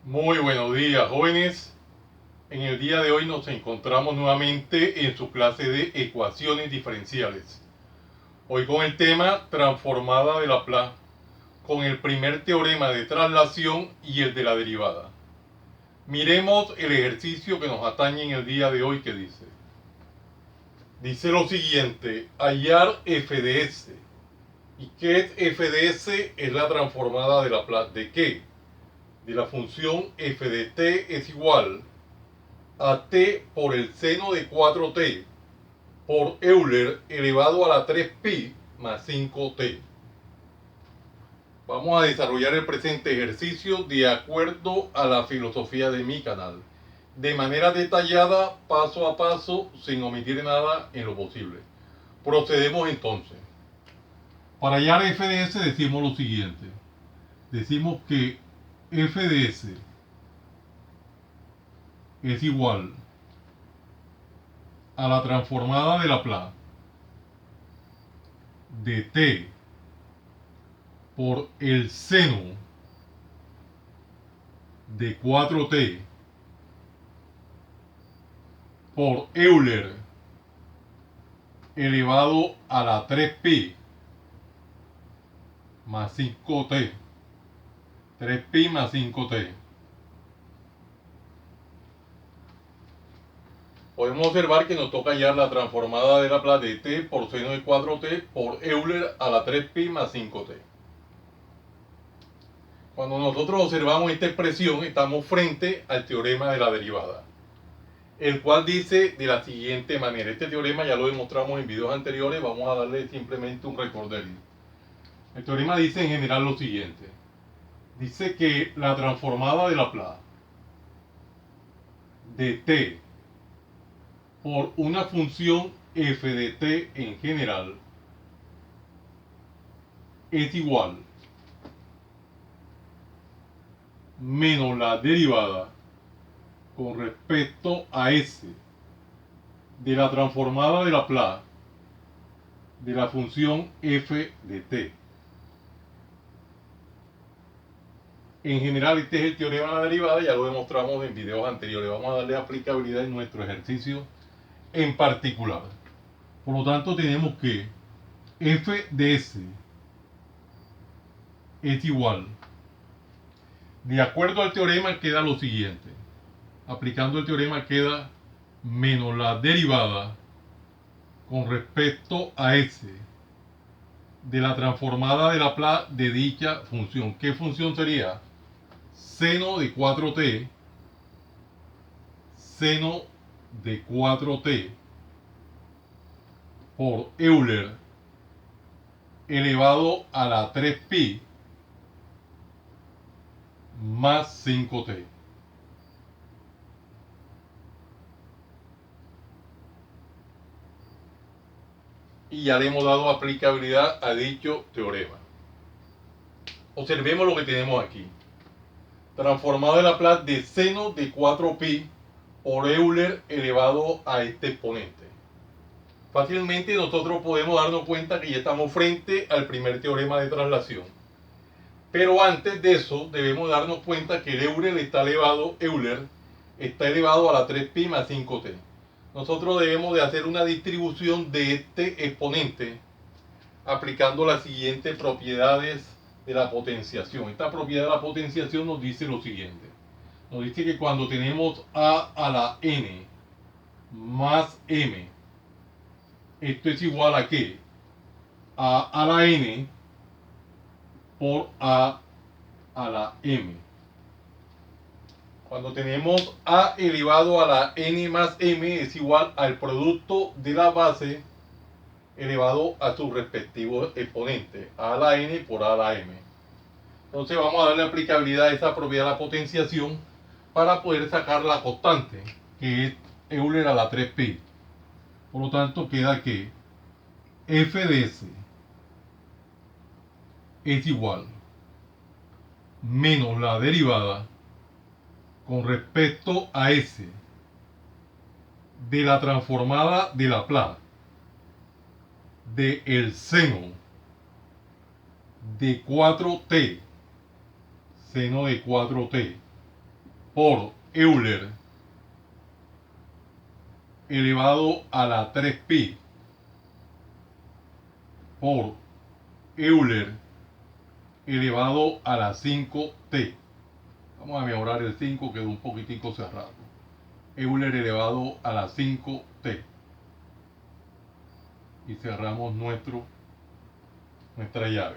Muy buenos días, jóvenes. En el día de hoy nos encontramos nuevamente en su clase de ecuaciones diferenciales. Hoy con el tema transformada de Laplace, con el primer teorema de traslación y el de la derivada. Miremos el ejercicio que nos atañe en el día de hoy que dice. Dice lo siguiente, hallar f de s. ¿Y qué es f de s? Es la transformada de Laplace. ¿De qué? De la función f de t es igual a t por el seno de 4t por Euler elevado a la 3pi más 5t. Vamos a desarrollar el presente ejercicio de acuerdo a la filosofía de mi canal, de manera detallada, paso a paso, sin omitir nada en lo posible. Procedemos entonces. Para hallar f de s decimos lo siguiente. Decimos que f de s es igual a la transformada de Laplace de t por el seno de 4t por Euler elevado a la 3pi más 5t. 3pi más 5t. Podemos observar que nos toca hallar la transformada de Laplace de t por seno de 4t por Euler a la 3pi más 5t. Cuando nosotros observamos esta expresión, estamos frente al teorema de la derivada, el cual dice de la siguiente manera. Este teorema ya lo demostramos en videos anteriores, vamos a darle simplemente un recorderis. El teorema dice en general lo siguiente. Dice que la transformada de Laplace de t por una función f de t en general es igual menos la derivada con respecto a s de la transformada de Laplace de la función f de t. En general, este es el teorema de la derivada, ya lo demostramos en videos anteriores. Vamos a darle aplicabilidad en nuestro ejercicio en particular. Por lo tanto, tenemos que f de s es igual. De acuerdo al teorema queda lo siguiente. Aplicando el teorema queda menos la derivada con respecto a s de la transformada de Laplace de dicha función. ¿Qué función sería? Seno de 4t, seno de 4t por Euler elevado a la 3pi más 5t. Y ya le hemos dado aplicabilidad a dicho teorema. Observemos lo que tenemos aquí. Transformado de Laplace de seno de 4pi por Euler elevado a este exponente. Fácilmente nosotros podemos darnos cuenta que ya estamos frente al primer teorema de traslación. Pero antes de eso debemos darnos cuenta que el Euler está elevado a la 3pi más 5t. Nosotros debemos de hacer una distribución de este exponente aplicando las siguientes propiedades de la potenciación. Esta propiedad de la potenciación nos dice lo siguiente. Nos dice que cuando tenemos a la n más m, esto es igual a ¿qué? A la n por a la m. Cuando tenemos a elevado a la n más m es igual al producto de la base elevado a su respectivo exponente, a la n por a la m. Entonces vamos a darle aplicabilidad a esa propiedad de la potenciación para poder sacar la constante, que es Euler a la 3pi. Por lo tanto queda que f de s es igual menos la derivada con respecto a s de la transformada de Laplace de el seno de 4t, seno de 4t por Euler elevado a la 3pi por Euler elevado a la 5t. Vamos a mejorar el 5, quedó un poquitico cerrado. Euler elevado a la 5t. Y cerramos nuestra llave.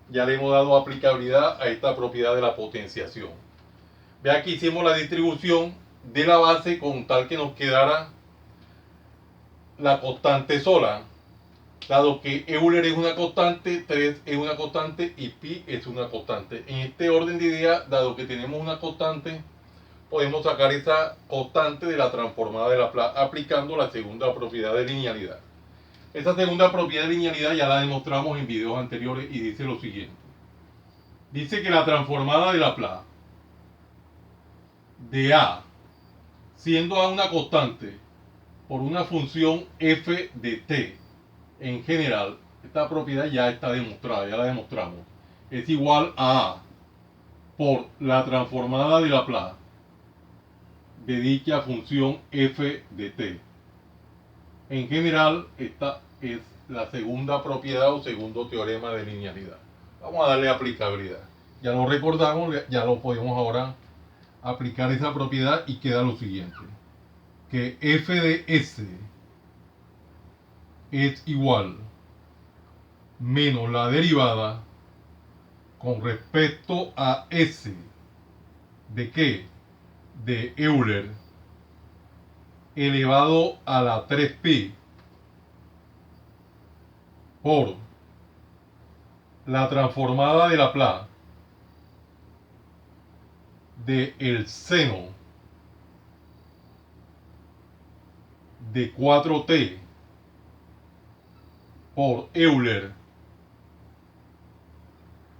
Ya le hemos dado aplicabilidad a esta propiedad de la potenciación. Vea que hicimos la distribución de la base con tal que nos quedara la constante sola, dado que Euler es una constante, 3 es una constante y pi es una constante. En este orden de ideas, dado que tenemos una constante, podemos sacar esa constante de la transformada de Laplace aplicando la segunda propiedad de linealidad. Esa segunda propiedad de linealidad ya la demostramos en videos anteriores y dice lo siguiente. Dice que la transformada de Laplace de A, siendo A una constante, por una función f de t en general, esta propiedad ya está demostrada, ya la demostramos, es igual a A por la transformada de Laplace de dicha función f de t. En general, esta es la segunda propiedad o segundo teorema de linealidad. Vamos a darle aplicabilidad. Ya lo recordamos, ya lo podemos ahora aplicar esa propiedad y queda lo siguiente. Que f de s es igual menos la derivada con respecto a s de ¿qué? De Euler elevado a la 3pi por la transformada de Laplace de el seno de 4t por Euler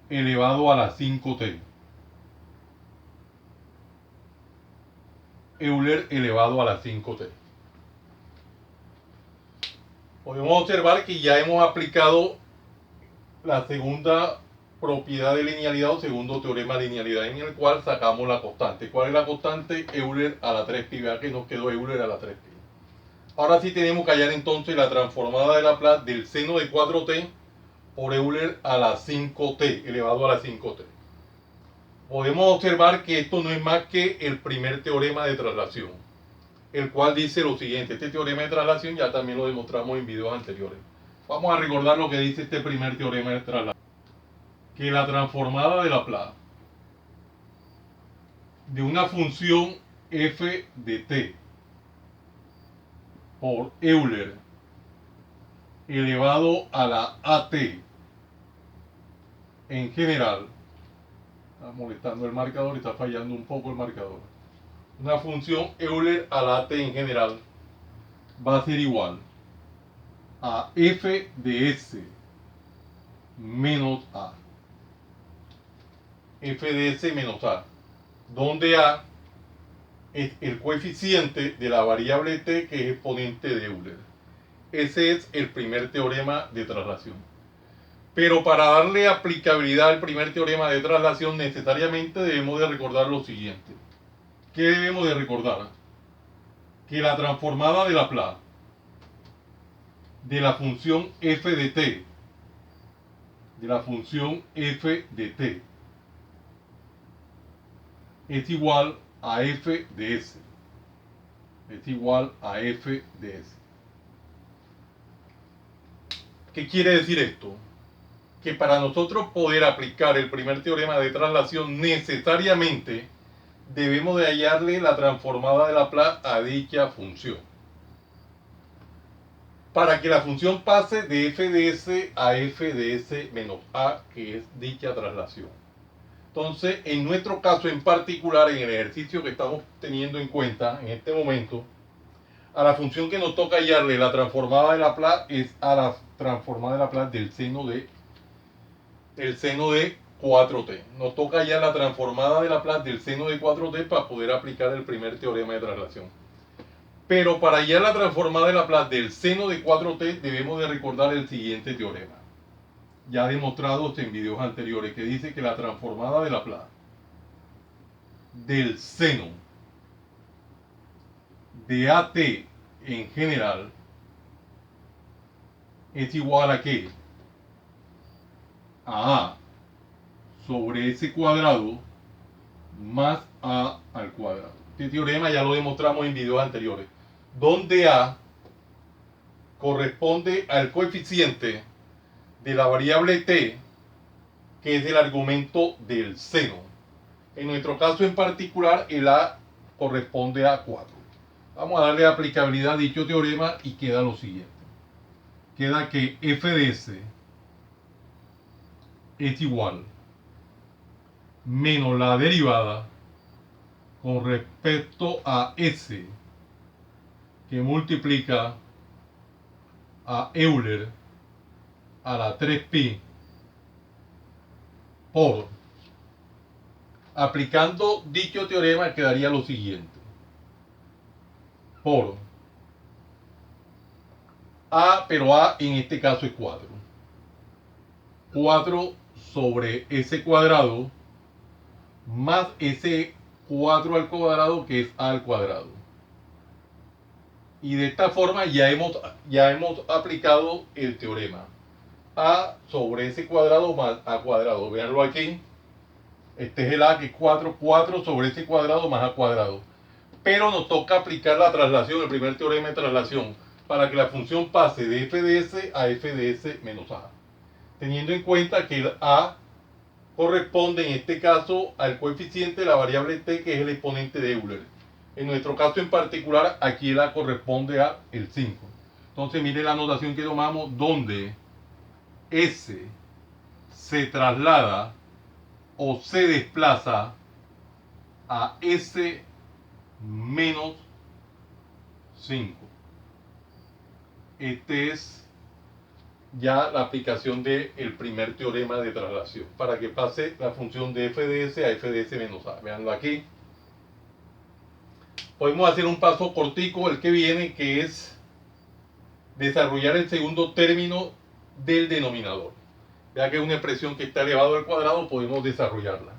elevado a la 5t. Euler elevado a la 5t. Podemos observar que ya hemos aplicado la segunda propiedad de linealidad o segundo teorema de linealidad en el cual sacamos la constante. ¿Cuál es la constante? Euler a la 3pi. Vea que nos quedó Euler a la 3pi. Ahora sí tenemos que hallar entonces la transformada de Laplace del seno de 4t por Euler a la 5t, elevado a la 5t. Podemos observar que esto no es más que el primer teorema de traslación, el cual dice lo siguiente. Este teorema de traslación ya también lo demostramos en videos anteriores. Vamos a recordar lo que dice este primer teorema de traslación. Que la transformada de Laplace de una función f de t por Euler elevado a la at en general, está molestando el marcador, está fallando un poco el marcador. Una función Euler a la t en general va a ser igual a f de s menos a. F de s menos a, donde a es el coeficiente de la variable t que es exponente de Euler. Ese es el primer teorema de traslación. Pero para darle aplicabilidad al primer teorema de traslación necesariamente debemos de recordar lo siguiente. ¿Qué debemos de recordar? Que la transformada de Laplace de la función f de t, es igual a f de s. Es igual a f de s. ¿Qué quiere decir esto? Que para nosotros poder aplicar el primer teorema de traslación necesariamente debemos de hallarle la transformada de Laplace a dicha función. Para que la función pase de f de s a f de s menos a, que es dicha traslación. Entonces, en nuestro caso en particular, en el ejercicio que estamos teniendo en cuenta en este momento, a la función que nos toca hallarle la transformada de Laplace es a la transformada de Laplace del seno de 4t. Nos toca hallar la transformada de Laplace del seno de 4t para poder aplicar el primer teorema de traslación. Pero para hallar la transformada de Laplace del seno de 4t debemos de recordar el siguiente teorema, ya demostrado en videos anteriores, que dice que la transformada de Laplace del seno de AT en general es igual a ¿qué? A sobre S cuadrado más A al cuadrado. Este teorema ya lo demostramos en videos anteriores, donde A corresponde al coeficiente de la variable t, que es el argumento del seno. En nuestro caso en particular, el A corresponde a 4. Vamos a darle aplicabilidad a dicho teorema y queda lo siguiente. Queda que f de s es igual menos la derivada con respecto a s que multiplica a Euler a la 3pi por, aplicando dicho teorema, quedaría lo siguiente: por A, pero A en este caso es 4. 4 sobre S cuadrado más ese 4 al cuadrado, que es A al cuadrado. Y de esta forma ya hemos aplicado el teorema. A sobre S cuadrado más A cuadrado. Veanlo aquí. Este es el A, que es 4. 4 sobre S cuadrado más A cuadrado. Pero nos toca aplicar la traslación, el primer teorema de traslación, para que la función pase de f de s a f de s menos a. Teniendo en cuenta que el a corresponde en este caso al coeficiente de la variable t, que es el exponente de Euler. En nuestro caso en particular, aquí el a corresponde a el 5. Entonces mire la notación que tomamos, donde s se traslada o se desplaza a s menos 5. Este es ya la aplicación del primer teorema de traslación, para que pase la función de f de s a f de s menos a. Veanlo aquí. Podemos hacer un paso cortico, el que viene, que es desarrollar el segundo término del denominador. Vea que es una expresión que está elevado al cuadrado, podemos desarrollarla.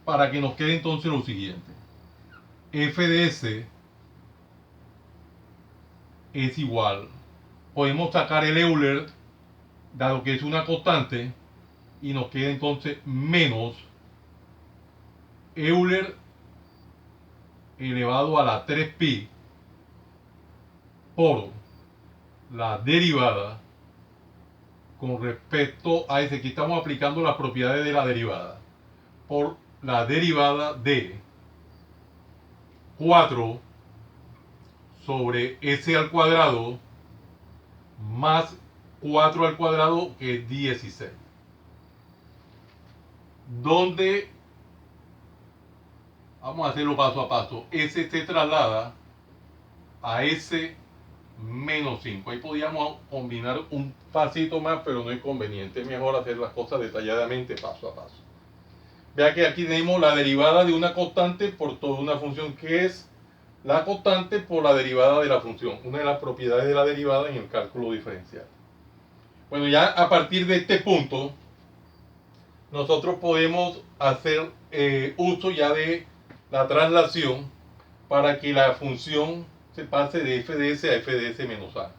Para que nos quede entonces lo siguiente: f de s es igual, podemos sacar el Euler, dado que es una constante, y nos queda entonces menos Euler elevado a la 3pi por la derivada con respecto a ese. Aquí estamos aplicando las propiedades de la derivada, por la derivada de 4 sobre s al cuadrado más 4 al cuadrado, que es 16, donde vamos a hacerlo paso a paso. S se traslada a S menos 5. Ahí podríamos combinar un pasito más, pero no es conveniente. Es mejor hacer las cosas detalladamente, paso a paso. Vea que aquí tenemos la derivada de una constante por toda una función, que es la constante por la derivada de la función. Una de las propiedades de la derivada en el cálculo diferencial. Bueno, ya a partir de este punto, nosotros podemos hacer uso ya de la traslación para que la función se pase de f de s a f de s menos a.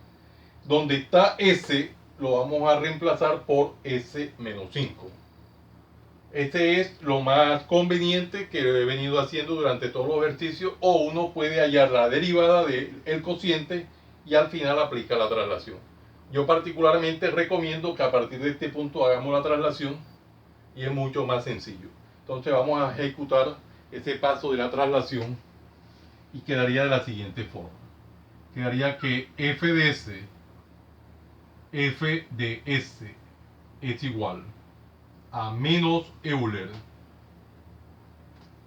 Donde está s, lo vamos a reemplazar por s menos 5. Este es lo más conveniente que he venido haciendo durante todos los ejercicios, o uno puede hallar la derivada del cociente y al final aplica la traslación. Yo particularmente recomiendo que a partir de este punto hagamos la traslación, y es mucho más sencillo. Entonces vamos a ejecutar ese paso de la traslación y quedaría de la siguiente forma. Quedaría que f de s es igual a menos Euler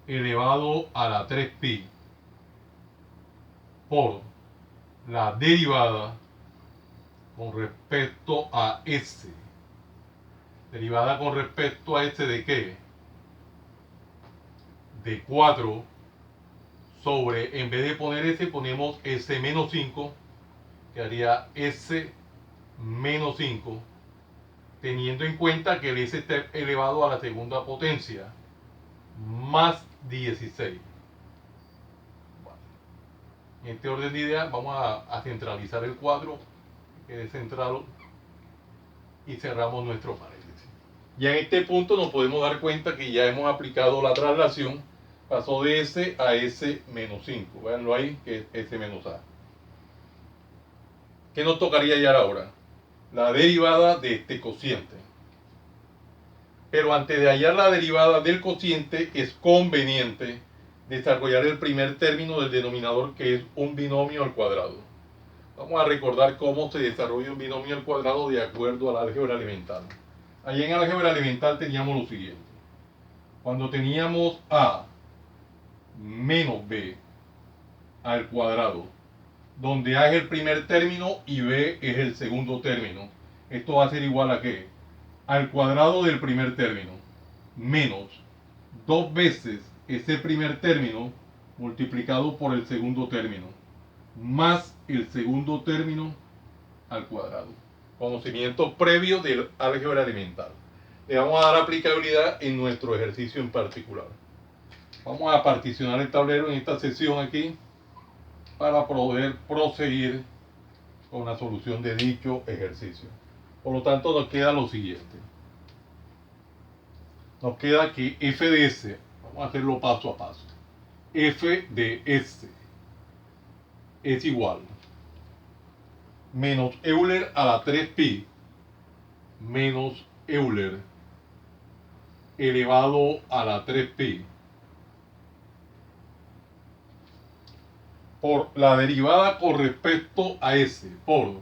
elevado a la 3pi por la derivada con respecto a s. ¿Derivada con respecto a s de qué? De 4 sobre, en vez de poner s, ponemos s menos 5, quedaría s menos 5, teniendo en cuenta que el s está elevado a la segunda potencia, más 16. En este orden de ideas vamos a centralizar el cuadro, que quede centrado, y cerramos nuestro paréntesis. Ya en este punto nos podemos dar cuenta que ya hemos aplicado la traslación, pasó de S a S menos 5. Véanlo ahí, que es S menos A. ¿Qué nos tocaría hallar ahora? La derivada de este cociente. Pero antes de hallar la derivada del cociente, es conveniente desarrollar el primer término del denominador, que es un binomio al cuadrado. Vamos a recordar cómo se desarrolla un binomio al cuadrado de acuerdo al álgebra elemental. Allí en álgebra elemental teníamos lo siguiente. Cuando teníamos A menos B al cuadrado, donde A es el primer término y B es el segundo término, esto va a ser igual a ¿qué? Al cuadrado del primer término menos 2 veces ese primer término multiplicado por el segundo término más el segundo término al cuadrado. Conocimiento previo del álgebra elemental. Le vamos a dar aplicabilidad en nuestro ejercicio en particular. Vamos a particionar el tablero en esta sesión aquí para poder proseguir con la solución de dicho ejercicio. Por lo tanto, nos queda lo siguiente. Nos queda que f de s, vamos a hacerlo paso a paso, f de s es igual menos Euler a la 3pi menos Euler elevado a la 3pi por la derivada con respecto a s, por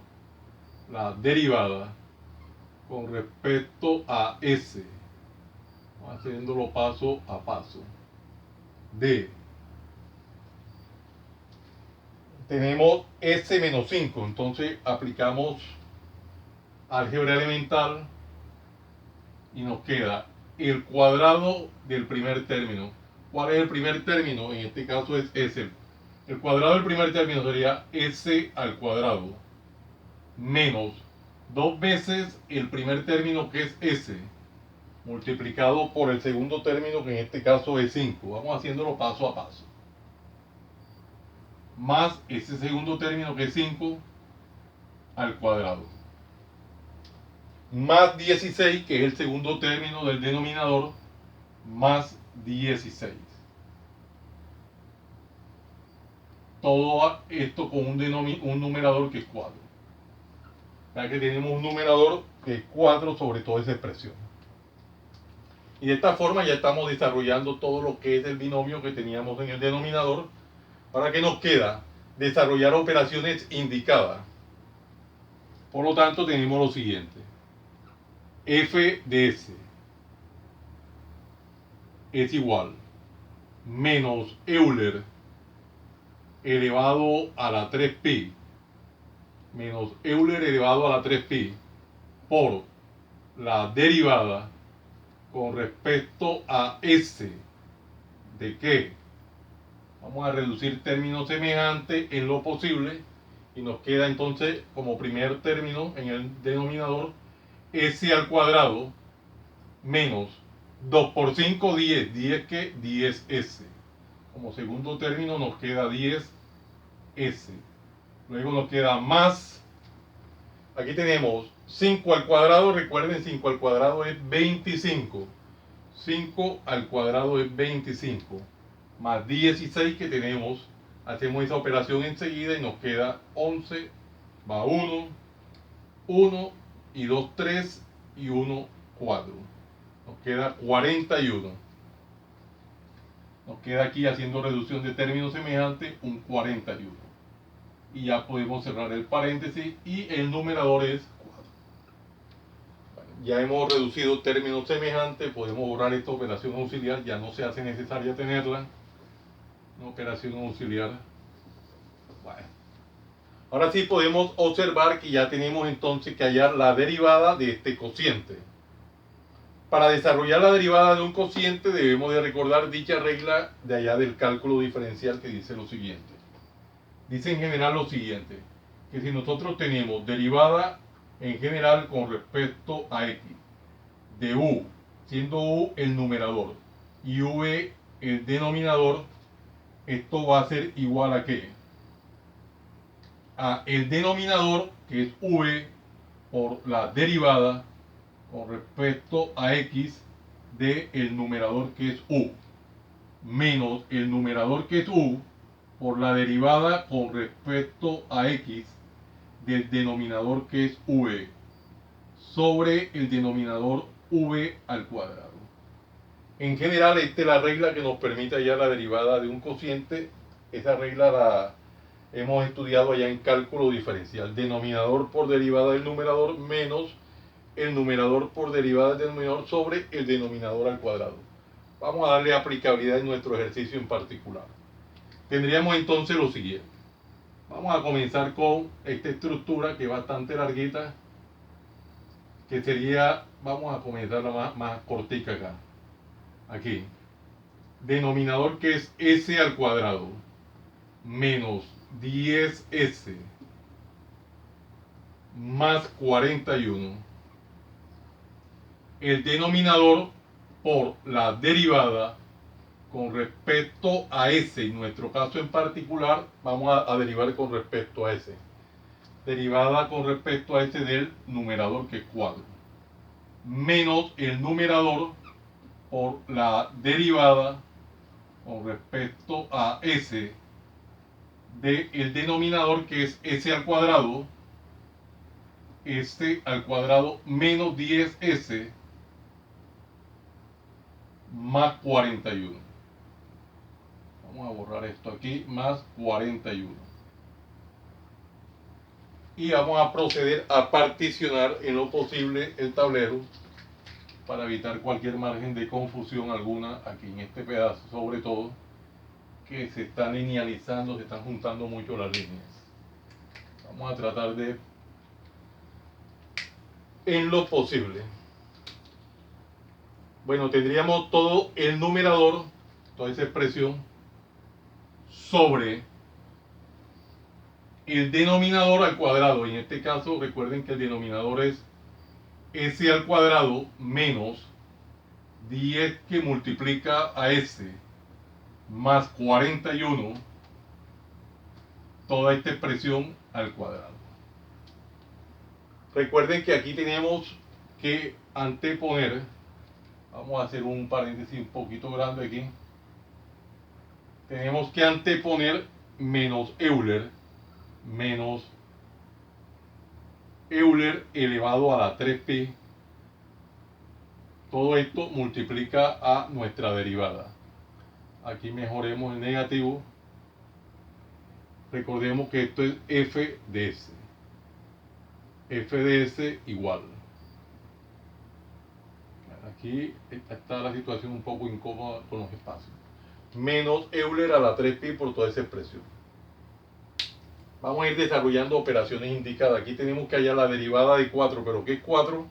la derivada con respecto a s, vamos haciéndolo paso a paso, de, tenemos s menos 5, entonces aplicamos álgebra elemental y nos queda el cuadrado del primer término. ¿Cuál es el primer término? En este caso es s. El cuadrado del primer término sería s al cuadrado menos 2 veces el primer término, que es s, multiplicado por el segundo término, que en este caso es 5. Vamos haciéndolo paso a paso. Más ese segundo término, que es 5 al cuadrado. Más 16, que es el segundo término del denominador, más 16. Todo esto con un numerador que es 4. Ya que tenemos un numerador que es 4 sobre toda esa expresión. Y de esta forma ya estamos desarrollando todo lo que es el binomio que teníamos en el denominador. Ahora, ¿qué nos queda? Desarrollar operaciones indicadas. Por lo tanto, tenemos lo siguiente. F de S es igual menos Euler elevado a la 3pi menos Euler elevado a la 3pi por la derivada con respecto a S de qué. Vamos a reducir términos semejantes en lo posible y nos queda entonces como primer término en el denominador S al cuadrado menos 2 por 5, 10. 10 que 10S. Como segundo término nos queda 10S. Luego nos queda más. Aquí tenemos 5 al cuadrado. Recuerden, 5 al cuadrado es 25. 5 al cuadrado es 25. Más 16 que tenemos. Hacemos esa operación enseguida y nos queda 11. Va 1. 1 y 2, 3 y 1, 4. Nos queda 41. Nos queda aquí, haciendo reducción de términos semejantes, un 41. Y ya podemos cerrar el paréntesis y el numerador es 4. Bueno, ya hemos reducido términos semejantes, podemos borrar esta operación auxiliar, ya no se hace necesaria tenerla. Una operación auxiliar. Bueno. Ahora sí podemos observar que ya tenemos entonces que hallar la derivada de este cociente. Para desarrollar la derivada de un cociente debemos de recordar dicha regla de allá del cálculo diferencial, que dice lo siguiente. Dice en general lo siguiente, que si nosotros tenemos derivada en general con respecto a x de u, siendo u el numerador y v el denominador, esto va a ser igual a ¿qué? A el denominador, que es v por la derivada con respecto a x de el numerador, que es u, menos el numerador, que es u, por la derivada con respecto a x del denominador, que es v, sobre el denominador v al cuadrado. En general, esta es la regla que nos permite hallar la derivada de un cociente. Esa regla la hemos estudiado allá en cálculo diferencial. Denominador por derivada del numerador menos el numerador por derivada del denominador sobre el denominador al cuadrado. Vamos a darle aplicabilidad en nuestro ejercicio en particular. Tendríamos entonces lo siguiente. Vamos a comenzar con esta estructura, que es bastante larguita, que sería, vamos a comenzar la más cortica acá. Aquí. Denominador, que es s al cuadrado menos 10s más 41. El denominador por la derivada con respecto a s. En nuestro caso en particular, vamos a derivar con respecto a s. Derivada con respecto a s del numerador, que es 4. Menos el numerador por la derivada con respecto a s del denominador, que es s al cuadrado, s al cuadrado menos 10s más 41. Vamos a borrar esto aquí, más 41. Y vamos a proceder a particionar en lo posible el tablero para evitar cualquier margen de confusión alguna aquí en este pedazo, sobre todo que se están linealizando, se están juntando mucho las líneas. Vamos a tratar de, en lo posible. Bueno, tendríamos todo el numerador, toda esa expresión, sobre el denominador al cuadrado. En este caso, recuerden que el denominador es s al cuadrado menos 10 que multiplica a s más 41, toda esta expresión al cuadrado. Recuerden que aquí tenemos que anteponer, vamos a hacer un paréntesis un poquito grande aquí, tenemos que anteponer menos Euler elevado a la 3pi. Todo esto multiplica a nuestra derivada. Aquí mejoremos el negativo. Recordemos que esto es f de s. F de s igual. Aquí está la situación un poco incómoda con los espacios. Menos Euler a la 3pi por toda esa expresión. Vamos a ir desarrollando operaciones indicadas. Aquí tenemos que hallar la derivada de 4, pero ¿qué es 4?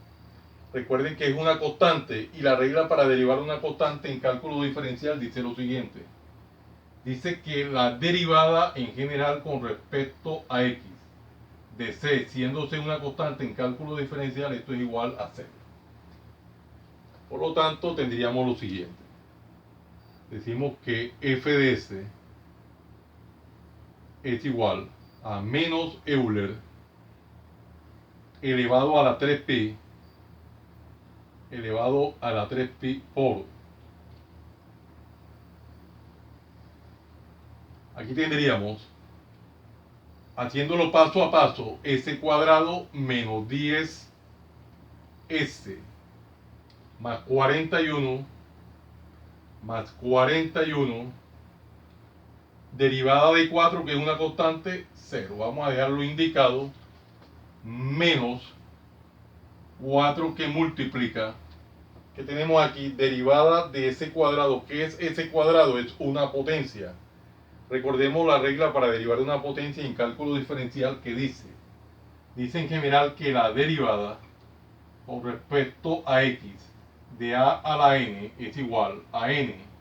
Recuerden que es una constante, y la regla para derivar una constante en cálculo diferencial dice lo siguiente. Dice que la derivada en general con respecto a x de c, siendo c una constante en cálculo diferencial, esto es igual a 0. Por lo tanto, tendríamos lo siguiente. Decimos que f de s es igual a menos Euler elevado a la 3pi por, aquí tendríamos, haciéndolo paso a paso, s cuadrado menos 10s más 41 derivada de 4, que es una constante, 0. Vamos a dejarlo indicado, menos 4 que multiplica, que tenemos aquí, derivada de s cuadrado. ¿Qué es s cuadrado? Es una potencia. Recordemos la regla para derivar una potencia en cálculo diferencial, que dice en general que la derivada con respecto a x de a la n es igual a n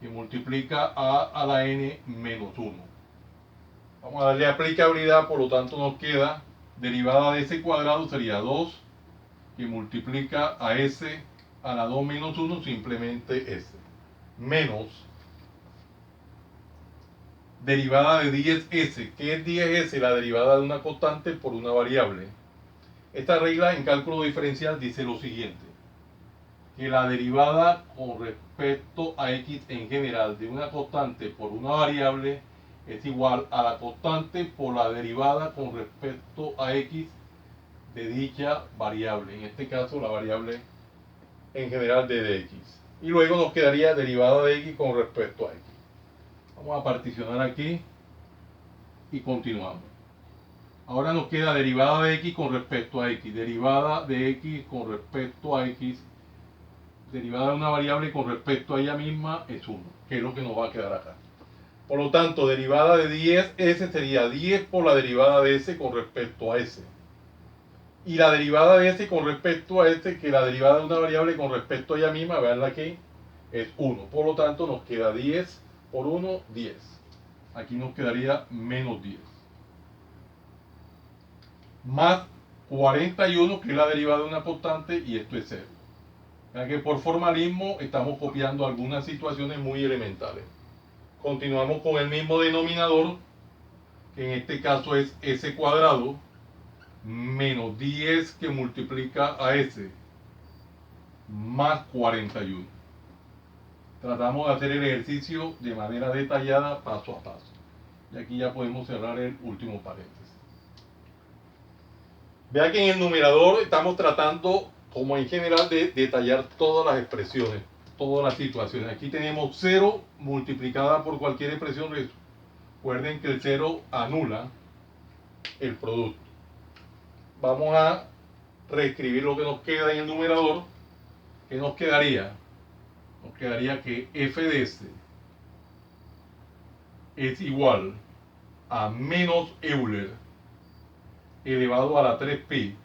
que multiplica a la n menos 1. Vamos a darle aplicabilidad, por lo tanto nos queda derivada de s cuadrado sería 2 que multiplica a s a la 2 menos 1, simplemente s, menos derivada de 10s. ¿Qué es 10s? La derivada de una constante por una variable. Esta regla en cálculo diferencial dice lo siguiente: que la derivada con respecto a x en general de una constante por una variable es igual a la constante por la derivada con respecto a x de dicha variable. En este caso, la variable en general de dx. Y luego nos quedaría derivada de x con respecto a x. Vamos a particionar aquí y continuamos. Ahora nos queda derivada de x con respecto a x, derivada de x con respecto a x, derivada de una variable con respecto a ella misma es 1, que es lo que nos va a quedar acá. Por lo tanto, derivada de 10s sería 10 por la derivada de s con respecto a s. Y la derivada de s con respecto a s, que la derivada de una variable con respecto a ella misma, veanla aquí, es 1. Por lo tanto, nos queda 10 por 1, 10. Aquí nos quedaría menos 10. Más 41, que es la derivada de una constante, y esto es 0. Ya que por formalismo estamos copiando algunas situaciones muy elementales. Continuamos con el mismo denominador, que en este caso es s cuadrado, menos 10 que multiplica a s, más 41. Tratamos de hacer el ejercicio de manera detallada, paso a paso. Y aquí ya podemos cerrar el último paréntesis. Vea que en el numerador estamos tratando, como en general, de detallar todas las expresiones, todas las situaciones. Aquí tenemos 0 multiplicada por cualquier expresión. Recuerden que el 0 anula el producto. Vamos a reescribir lo que nos queda en el numerador. ¿Qué nos quedaría? Nos quedaría que f de s es igual a menos Euler elevado a la 3pi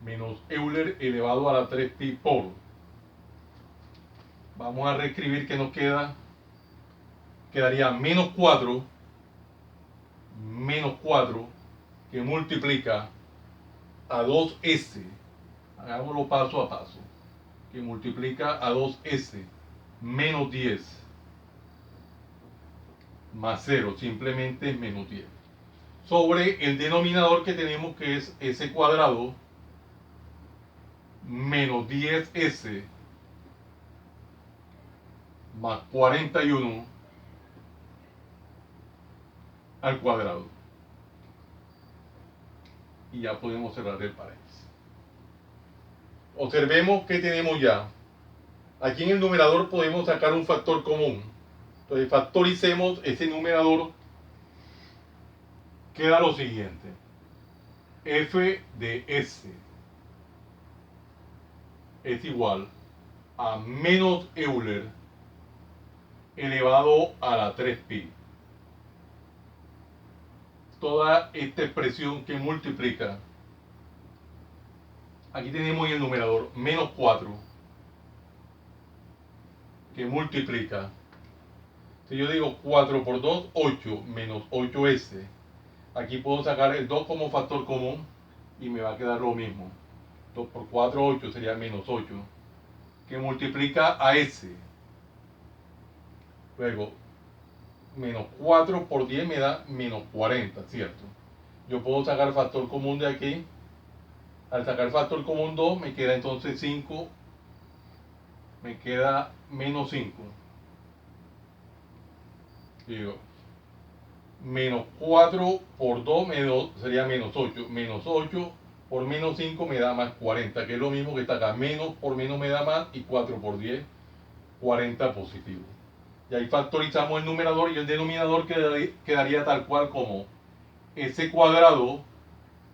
menos Euler elevado a la 3pi por. Vamos a reescribir que nos queda. Quedaría menos 4 que multiplica a 2s. Hagámoslo paso a paso. Que multiplica a 2s menos 10 más 0, simplemente menos 10. Sobre el denominador que tenemos, que es s cuadrado menos 10s más 41 al cuadrado. Y ya podemos cerrar el paréntesis. Observemos que tenemos ya. Aquí en el numerador podemos sacar un factor común. Entonces factoricemos ese numerador. Queda lo siguiente: f de s es igual a menos Euler elevado a la 3pi. Toda esta expresión que multiplica, aquí tenemos en el numerador menos 4 que multiplica, si yo digo 4 por 2, 8 menos 8s, aquí puedo sacar el 2 como factor común y me va a quedar lo mismo. 2 por 4, 8, sería menos 8, que multiplica a s. Luego, menos 4 por 10 me da menos 40, ¿cierto? Yo puedo sacar factor común de aquí. Al sacar factor común 2, me queda entonces 5, me queda menos 5. Digo, menos 4 por 2 sería menos 8. Menos 8 por menos 5 me da más 40, que es lo mismo que está acá. Menos por menos me da más, y 4 por 10, 40 positivo. Y ahí factorizamos el numerador, y el denominador quedaría tal cual como s cuadrado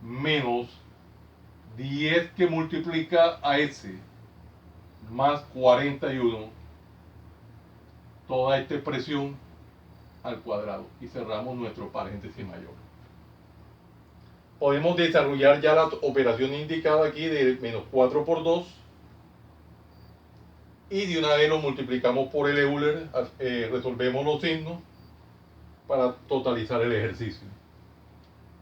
menos 10 que multiplica a s más 41, toda esta expresión al cuadrado, y cerramos nuestro paréntesis mayor. Podemos desarrollar ya la operación indicada aquí de menos 4 por 2, y de una vez lo multiplicamos por el Euler. Resolvemos los signos para totalizar el ejercicio.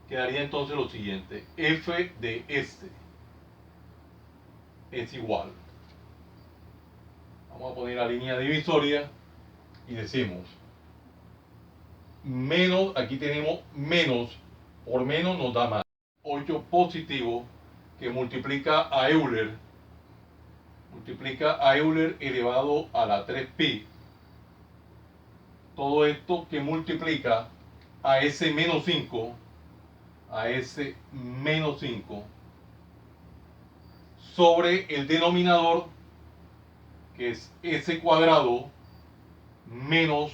Quedaría entonces lo siguiente: f de s es igual, vamos a poner la línea divisoria y decimos menos, aquí tenemos menos, por menos nos da más. 8 positivo que multiplica a Euler elevado a la 3pi. Todo esto que multiplica a ese menos 5, sobre el denominador, que es s cuadrado menos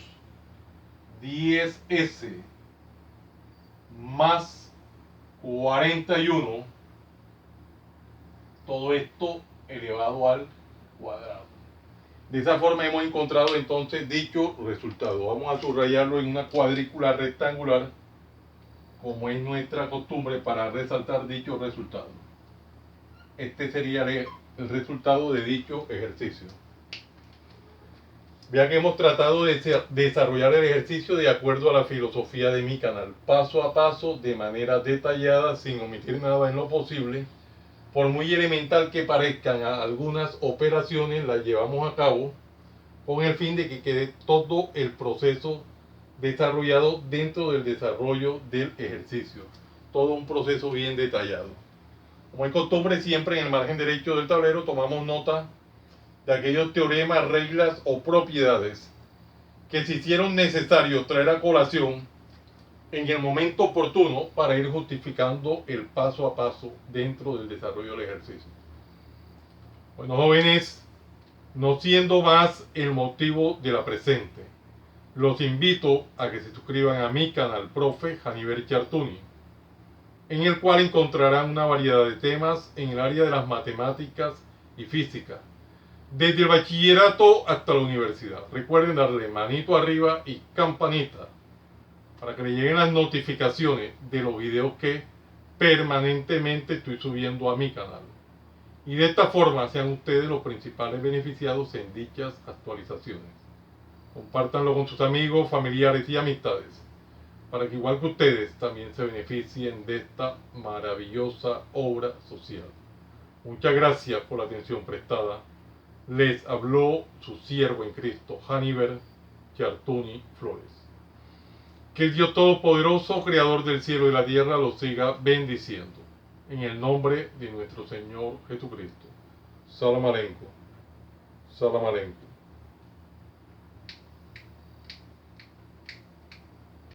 10s más 41, todo esto elevado al cuadrado. De esa forma hemos encontrado entonces dicho resultado. Vamos a subrayarlo en una cuadrícula rectangular, como es nuestra costumbre, para resaltar dicho resultado. Este sería el resultado de dicho ejercicio. Vea que hemos tratado de desarrollar el ejercicio de acuerdo a la filosofía de mi canal, paso a paso, de manera detallada, sin omitir nada en lo posible. Por muy elemental que parezcan algunas operaciones, las llevamos a cabo con el fin de que quede todo el proceso desarrollado dentro del desarrollo del ejercicio. Todo un proceso bien detallado. Como es costumbre, siempre en el margen derecho del tablero tomamos nota de aquellos teoremas, reglas o propiedades que se hicieron necesarios traer a colación en el momento oportuno para ir justificando el paso a paso dentro del desarrollo del ejercicio. Bueno, jóvenes, no siendo más el motivo de la presente, los invito a que se suscriban a mi canal Profe Janiver Chartuni, en el cual encontrarán una variedad de temas en el área de las matemáticas y física, desde el bachillerato hasta la universidad. Recuerden darle manito arriba y campanita para que le lleguen las notificaciones de los videos que permanentemente estoy subiendo a mi canal. Y de esta forma sean ustedes los principales beneficiados en dichas actualizaciones. Compártanlo con sus amigos, familiares y amistades, para que igual que ustedes también se beneficien de esta maravillosa obra social. Muchas gracias por la atención prestada. Les habló su siervo en Cristo, Janiver Chartuni Flores. Que el Dios Todopoderoso, Creador del cielo y la tierra, los siga bendiciendo. En el nombre de nuestro Señor Jesucristo. Salam aleikum. Salam aleikum.